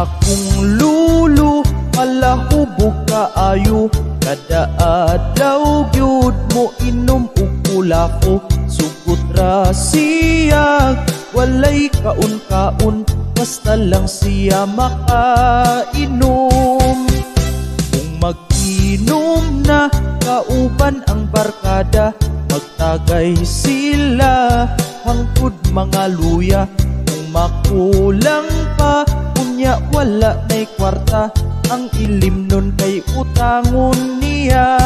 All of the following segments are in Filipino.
akong lulo, palahubog kaayo. Kada adlaw gyud mo inom og kulako. Sugot ra siya, walay kaun-kaun, basta lang siya makainom. Kung mag-inom na kauban ang barkada, magtagay sila hangtod mga luya. Kung makulang pa, unya wala na'y kwarta, ang ilim nun kay utangon niya.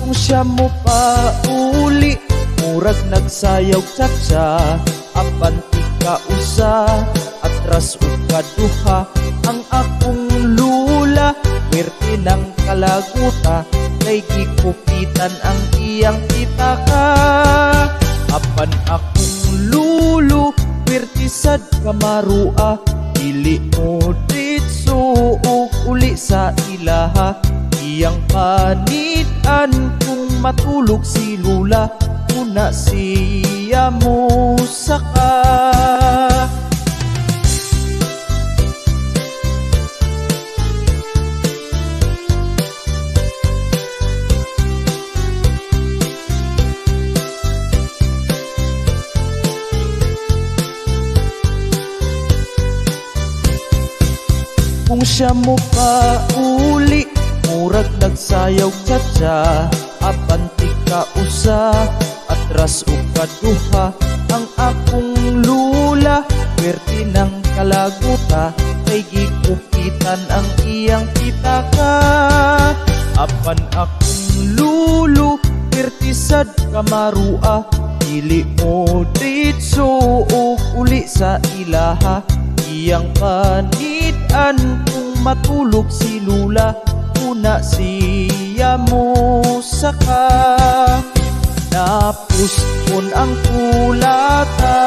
Kung siya mo pa uli, murag nagsayaw tsa-tsa, abanti ka usa, atras o kaduha. Ang akong lula, werte ng kalaguta, kay gikupitan ang iyang pitaka. Apan akong lulo, werte sad kamarua, dili mo ditso o uli sa ilaha. Iyang panitan kung matulog si lula, una siya mo saka. Kung siya mo pa uli, murag nagsayaw tsa-tsa, abanti ka usa, atras o kaduha. Ang akong lula, werte ng kalaguta, kay gikupitan ang iyang pitaka. Apan akong lulo, werte sad kamarua, dili mo ditso o uli sa ilaha. Iyang panitan kung matulog si lula, una siya mo saka. Napuspon ang kulata,